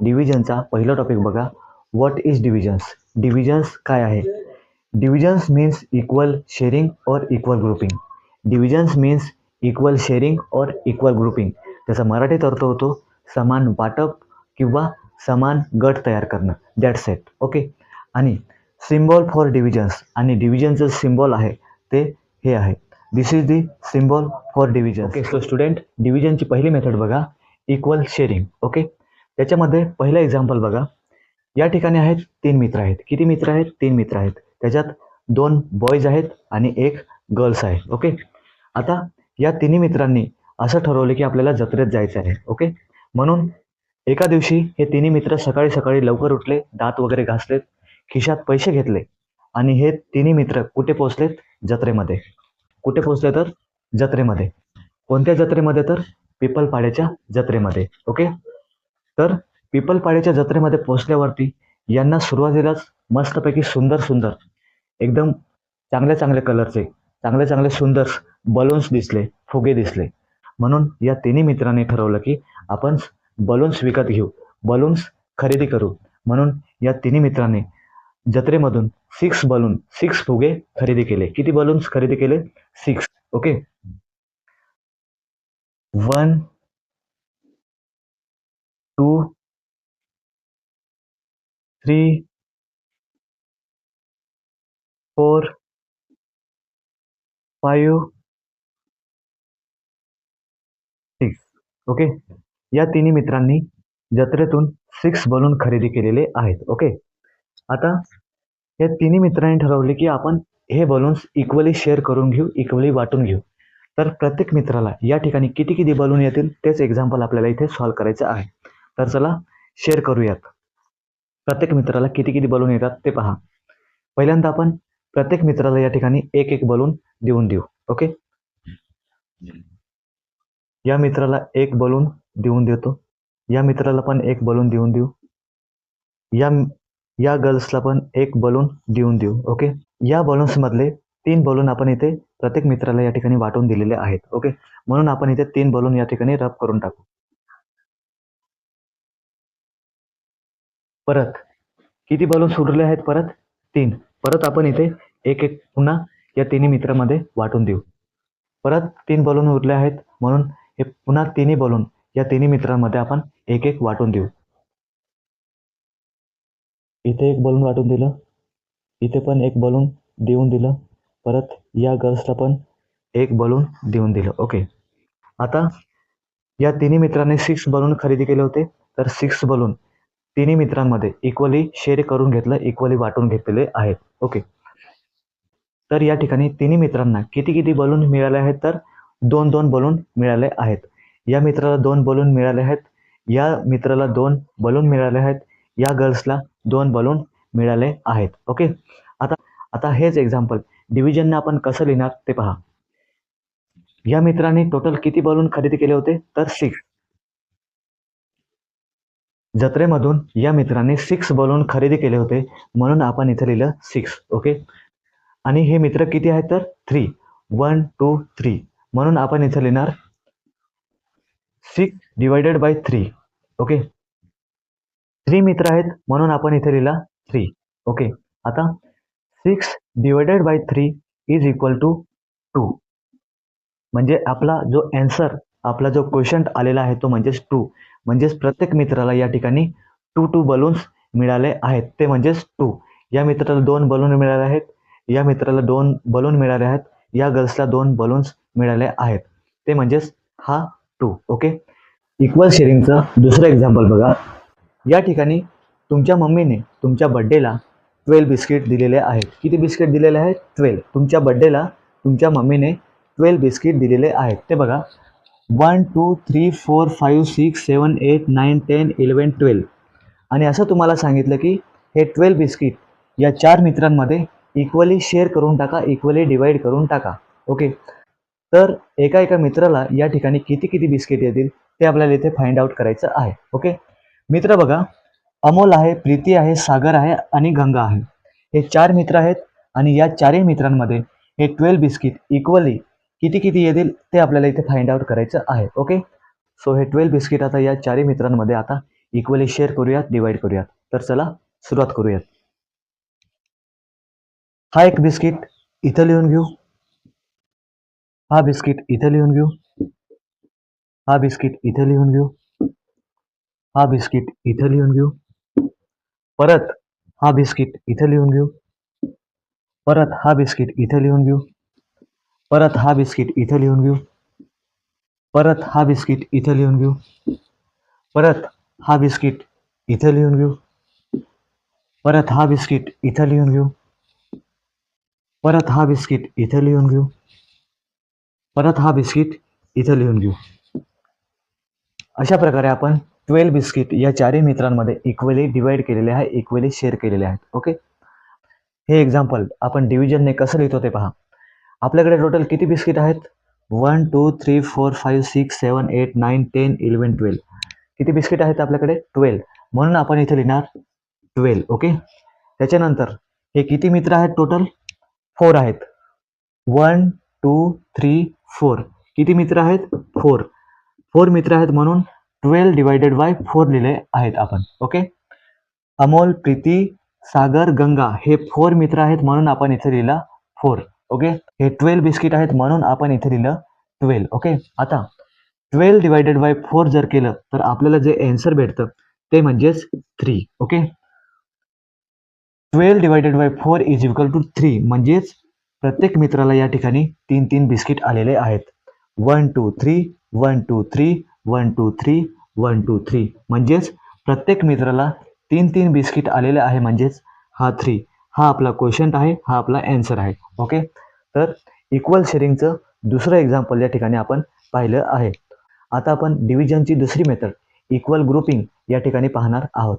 डिव्हिजनचा पहिला टॉपिक बघा. What is divisions? Divisions काय आहे? डिव्हिजन्स मीन्स इक्वल शेअरिंग और equal grouping. Divisions means equal sharing और इक्वल ग्रुपिंग. त्याचा मराठीत अर्थ होतो समान वाटप किंवा समान गट तयार करणं. That's it. ओके. आणि सिम्बॉल फॉर डिव्हिजन्स, आणि डिव्हिजनचं सिम्बॉल आहे ते हे आहे. This is the symbol for division. Okay. So student, डिव्हिजनची पहिली मेथड बघा, इक्वल शेअरिंग. ओके. त्याच्यामध्ये पहिलं एक्झाम्पल बघा. या ठिकाणी आहेत 3 मित्र आहेत. किती मित्र आहेत? 3 मित्र आहेत. त्याच्यात 2 बॉयज आहेत आणि 1 गर्ल्स आहे. ओके. आता या तिन्ही मित्रांनी असं ठरवलं की आपल्याला जत्रेत जायचं आहे. ओके. म्हणून एका दिवशी हे तिन्ही मित्र सकाळी सकाळी लवकर उठले, दात वगैरे घासलेत, खिशात पैसे घेतले आणि हे तिन्ही मित्र कुठे पोहोचलेत? जत्रेमध्ये. कुठे पोहोचले? तर जत्रेमध्ये. कोणत्या जत्रेमध्ये? तर पिपलपाड्याच्या जत्रेमध्ये. ओके. तर पिपलपाड्याच्या जत्रेमध्ये पोहोचल्यावरती यांना सुरुवातीलाच मस्तपैकी सुंदर सुंदर एकदम चांगल्या चांगल्या कलरचे चांगले चांगले सुंदर बलून्स दिसले, फुगे दिसले. म्हणून या तिन्ही मित्रांनी ठरवलं की आपण बलून्स विकत घेऊ, बलून्स खरेदी करू. म्हणून या तिन्ही मित्रांनी जत्रेमधून 6 फुगे खरेदी केले. किती बलून्स खरेदी केले? 6. ओके. 1 2 3 4 5 6. ओके. या तिन्ही मित्रांनी जत्रेतून 6 बलून खरेदी केलेले आहेत. ओके. आता या तिन्ही मित्रांनी ठरवले की आपण हे बलून्स इक्वली शेअर करून घेऊ, इक्वली वाटून घेऊ. तर प्रत्येक मित्राला या ठिकाणी किती किती बलून येतील तेच एक्झाम्पल आपल्याला इथे सॉल्व्ह करायचं आहे. तर चला शेअर करूयात. प्रत्येक मित्राला किती किती बलून येतात ते पहा. पहिल्यांदा आपण प्रत्येक मित्राला या ठिकाणी एक एक बलून देऊन देऊ. ओके. या मित्राला 1 बलून देऊन देतो. या मित्राला पण 1 बलून देऊन देऊ. या गर्ल्सला पण 1 बलून देऊन देऊ. ओके. या बलून्स मधले 3 बलून आपण इथे प्रत्येक मित्राला या ठिकाणी वाटून दिलेले आहेत. ओके. म्हणून आपण इथे 3 बलून या ठिकाणी रब करून टाकू. परत किती बलून्स उरले आहेत? परत 3. परत आपण इथे एक एक पुन्हा या तिन्ही मित्रांमध्ये वाटून देऊ. परत 3 बलून उरले आहेत म्हणून हे पुन्हा तिन्ही बलून या तिन्ही मित्रांमध्ये आपण एक एक वाटून देऊ. इथे 1 बलून वाटून दिलं, इथे पण 1 बलून देऊन दिलं, परत या गर्ल्सला पण 1 बलून देऊन दिलं. ओके. आता या तिन्ही मित्रांनी 6 बलून खरेदी केले होते. तर 6 बलून तिन्ही मित्रांमध्ये इक्वली शेअर करून घेतलं, इक्वली वाटून घेतलेले आहेत. ओके. तर या ठिकाणी तिन्ही मित्रांना किती किती बलून मिळाले आहेत? तर 2 बलून मिळाले आहेत. या मित्राला 2 बलून मिळाले आहेत, या मित्राला 2 बलून मिळाले आहेत, या गर्ल्सला 2 बलून मिळाले आहेत. ओके. आता हेच एक्झाम्पल डिव्हिजनने आपण कसं लिहिणार ते पहा. या मित्रांनी टोटल किती बलून खरेदी केले होते? तर 6. जत्रेमधून या मित्रांनी 6 बलून खरेदी केले होते म्हणून आपण इथे लिहिलं 6. ओके. आणि हे मित्र किती आहेत? तर 3. 1 2 3. म्हणून आपण इथे लिहिणार 6 डिवायडेड बाय 3. ओके. 3 मित्र आहेत म्हणून आपण इथे लिहिला 3. ओके. आता 6 divided by 3 is equal to 2. म्हणजे आपला जो आन्सर, आपला जो क्वेश्चन आलेला आहे तो म्हणजेच 2. म्हणजेच प्रत्येक मित्राला या ठिकाणी 2 बलून्स मिळाले आहेत. ते म्हणजेच 2. या मित्राला 2 बलून मिळाले आहेत, या मित्राला 2 बलून मिळाले आहेत, या गर्ल्सला 2 बलून्स मिळाले आहेत. ते म्हणजेच हा 2. ओके. इक्वल शेअरिंगचं दुसरं एक्झाम्पल बघा. या ठिकाणी तुमच्या मम्मीने तुमच्या बड्डेला 12 बिस्किट दिलेले आहेत. किती बिस्किट दिलेले आहेत? 12. तुमच्या बड्डेला तुमच्या मम्मीने 12 बिस्किट दिलेले आहेत. ते बघा. 1 2 3 4 5 6 7 8 9 10 11 12. आणि असं तुम्हाला सांगितलं की हे 12 बिस्किट या 4 मित्रांमध्ये इक्वली शेअर करून टाका, इक्वली डिवाइड करून टाका. ओके. तर एका एका मित्राला या ठिकाणी किती किती बिस्किट येतील ते आपल्याला इथे फाइंड आउट करायचं आहे. ओके. मित्र बघा, अमोल आहे, प्रीती आहे, सागर आहे आणि गंगा आहे. हे 4 मित्र आहेत आणि या 4ही मित्रांमध्ये हे 12 बिस्किट इक्वली किती किती येतील ते आपल्याला इथे फाइंड आउट करायचं आहे. ओके. सो हे 12 बिस्किट आता या 4ही मित्रांमध्ये आता इक्वली शेअर करूयात, डिवाइड करूयात. तर चला सुरुवात करूयात. हा एक बिस्किट इथं लिहून घेऊ. हा बिस्किट इथं लिहून घेऊ. हा बिस्किट इथं लिहून घेऊ. हा बिस्किट इथं लिहून घेऊ. परत हा बिस्किट इथं लिहून घेऊ. परत हा बिस्किट इथं लिहून घेऊ. परत हा बिस्किट इथं लिहून घेऊ. परत हा बिस्किट इथं लिहून घेऊ. परत हा बिस्किट इथं लिहून घेऊ. परत हा बिस्किट इथं लिहून घेऊ. परत हा बिस्किट इथं लिहून घेऊ. परत हा बिस्किट इथं लिहून घेऊ. अशा प्रकारे आपण 12 बिस्किट या चारही मित्रांमध्ये इक्वली डिवाइड केलेले आहे, इक्वली शेअर केलेले आहेत. ओके, हे एक्झाम्पल आपण डिव्हिजनने कसं लिहितो ते पहा. आपल्याकडे टोटल किती बिस्किट आहेत? 1 2 3 4 5 6 7 8 9 10 11 12. किती बिस्किट आहेत आपल्याकडे? 12. म्हणून आपण इथे लिहिणार 12. ओके, त्याच्यानंतर हे किती मित्र आहेत? टोटल 4 आहेत. 1 2 3 4. किती मित्र आहेत? 4. 4 मित्र आहेत म्हणून 12 डिवायडेड बाय 4 लिहिले आहेत आपण. ओके, अमोल, प्रीती, सागर, गंगा हे 4 मित्र आहेत म्हणून आपण इथे लिहिला 4. ओके, हे 12 बिस्किट आहेत म्हणून आपण इथे लिहिलं 12. ओके, आता 12 डिवायडेड बाय 4 जर केलं तर आपल्याला जे आन्सर भेटतं ते म्हणजेच 3. Okay, 12 divided by 4 is equal to 3. म्हणजेच प्रत्येक मित्राला या ठिकाणी 3 बिस्किट आलेले आहेत. 1 2 3 1 2 3 1 2 3 1 2 3. म्हणजेच प्रत्येक मित्राला 3 बिस्किट आलेले आहे. म्हणजेच हा 3 हा आपला क्वेश्चन आहे, हा आपला आन्सर आहे. ओके, तर इक्वल शेअरिंगचं दुसरं एक्झाम्पल या ठिकाणी आपण पाहिलं आहे. आता आपण डिव्हिजनची दुसरी मेथड इक्वल ग्रुपिंग या ठिकाणी पाहणार आहोत.